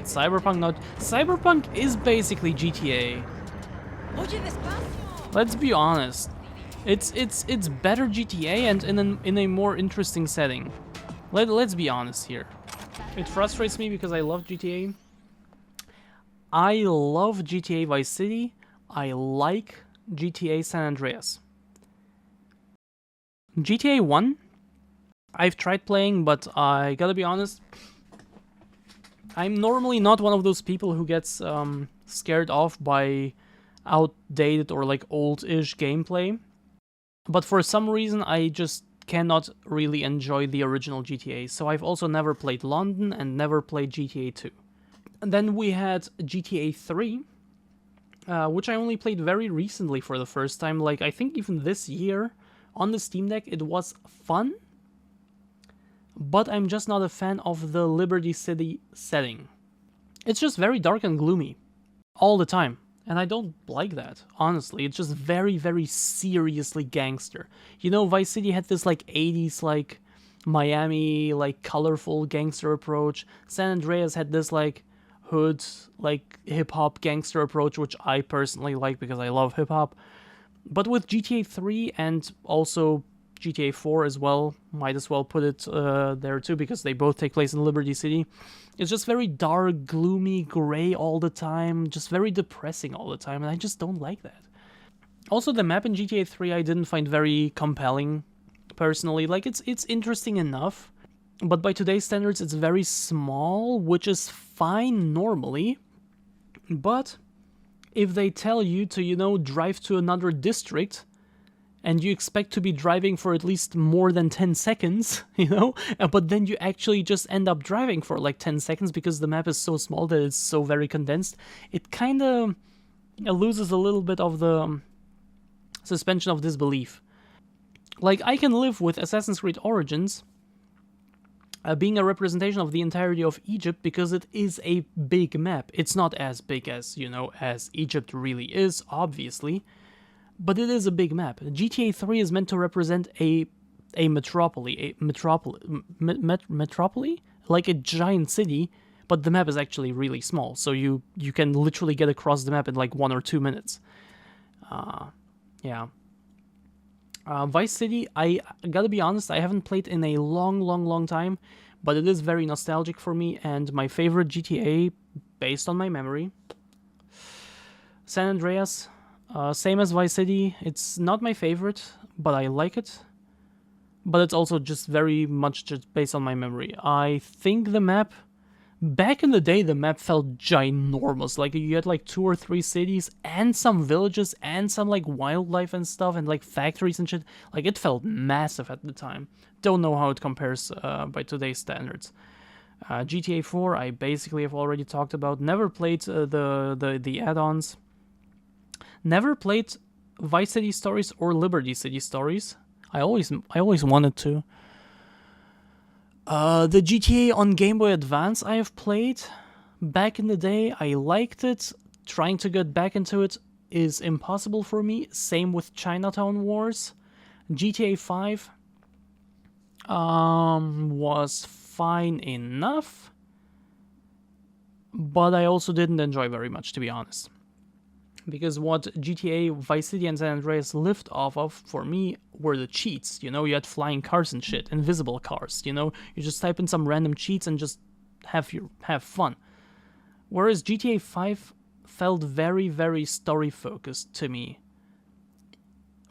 It's Cyberpunk, not... Cyberpunk is basically GTA. Let's be honest. It's better GTA and in a more interesting setting. Let's be honest here. It frustrates me because I love GTA. I love GTA Vice City. I like GTA San Andreas. GTA 1, I've tried playing, but I gotta be honest, I'm normally not one of those people who gets scared off by outdated or like old-ish gameplay. But for some reason, I just cannot really enjoy the original GTA. So I've also never played London and never played GTA 2. And then we had GTA 3, which I only played very recently for the first time. Like, I think even this year on the Steam Deck, it was fun. But I'm just not a fan of the Liberty City setting. It's just very dark and gloomy all the time. And I don't like that, honestly. It's just very, very seriously gangster. You know, Vice City had this, like, 80s, like, Miami, like, colorful gangster approach. San Andreas had this, like, hood, like, hip-hop gangster approach, which I personally like because I love hip-hop. But with GTA 3 and also GTA 4 as well, might as well put it there too, because they both take place in Liberty City. It's just very dark, gloomy, gray all the time, just very depressing all the time, and I just don't like that. Also, the map in GTA 3 I didn't find very compelling, personally. Like, it's interesting enough, but by today's standards it's very small, which is fine normally, but if they tell you to, you know, drive to another district, and you expect to be driving for at least more than 10 seconds, you know? But then you actually just end up driving for like 10 seconds because the map is so small that it's so very condensed. It kind of loses a little bit of the suspension of disbelief. Like, I can live with Assassin's Creed Origins being a representation of the entirety of Egypt because it is a big map. It's not as big as, you know, as Egypt really is, obviously. But it is a big map. GTA 3 is meant to represent a metropolis, like a giant city, but the map is actually really small, so you can literally get across the map in like 1 or 2 minutes. Yeah. Vice City, I gotta be honest, I haven't played in a long time, but it is very nostalgic for me, and my favorite GTA, based on my memory, San Andreas. Same as Vice City, it's not my favorite, but I like it. But it's also just very much just based on my memory. I think the map, back in the day, the map felt ginormous. Like, you had like 2 or 3 cities and some villages and some like wildlife and stuff and like factories and shit. Like, it felt massive at the time. Don't know how it compares by today's standards. GTA 4, I basically have already talked about. Never played the add-ons. Never played Vice City Stories or Liberty City Stories. I always wanted to. The GTA on Game Boy Advance I have played back in the day. I liked it. Trying to get back into it is impossible for me. Same with Chinatown Wars. GTA 5 was fine enough, but I also didn't enjoy very much, to be honest. Because what GTA, Vice City, and San Andreas lived off of, for me, were the cheats. You know, you had flying cars and shit, invisible cars, you know? You just type in some random cheats and just have fun. Whereas GTA 5 felt very, very story-focused to me.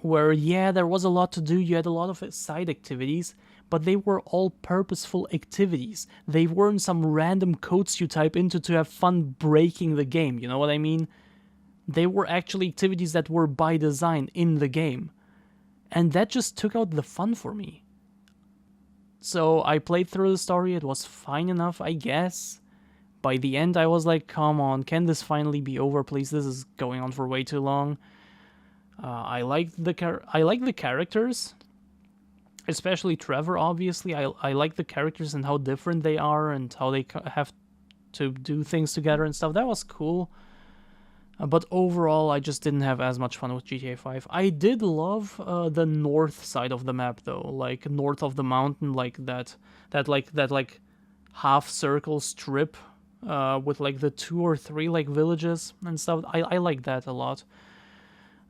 Where, yeah, there was a lot to do, you had a lot of side activities, but they were all purposeful activities. They weren't some random codes you type into to have fun breaking the game, you know what I mean? They were actually activities that were by design in the game. And that just took out the fun for me. So I played through the story, it was fine enough, I guess. By the end I was like, come on, can this finally be over, please? This is going on for way too long. I like the characters. Especially Trevor, obviously. I like the characters and how different they are and how they have to do things together and stuff. That was cool. But overall, I just didn't have as much fun with GTA 5. I did love the north side of the map, though, like north of the mountain, like that half circle strip with like the 2 or 3 like villages and stuff. I like that a lot.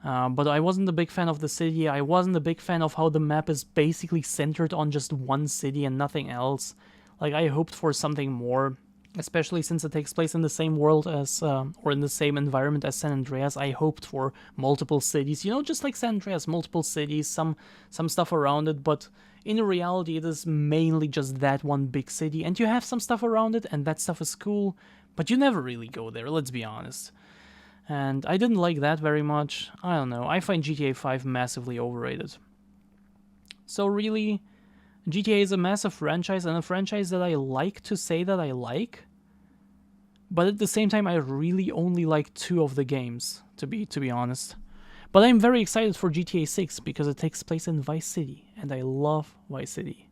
But I wasn't a big fan of the city. I wasn't a big fan of how the map is basically centered on just one city and nothing else. Like, I hoped for something more, especially since it takes place in the same world as, or in the same environment as San Andreas. I hoped for multiple cities, you know, just like San Andreas, multiple cities, some stuff around it, but in reality it is mainly just that one big city, and you have some stuff around it, and that stuff is cool, but you never really go there, let's be honest. And I didn't like that very much. I don't know, I find GTA 5 massively overrated. So really, GTA is a massive franchise, and a franchise that I like to say that I like, but at the same time I really only like 2 of the games, to be honest. But I'm very excited for GTA 6 because it takes place in Vice City, and I love Vice City.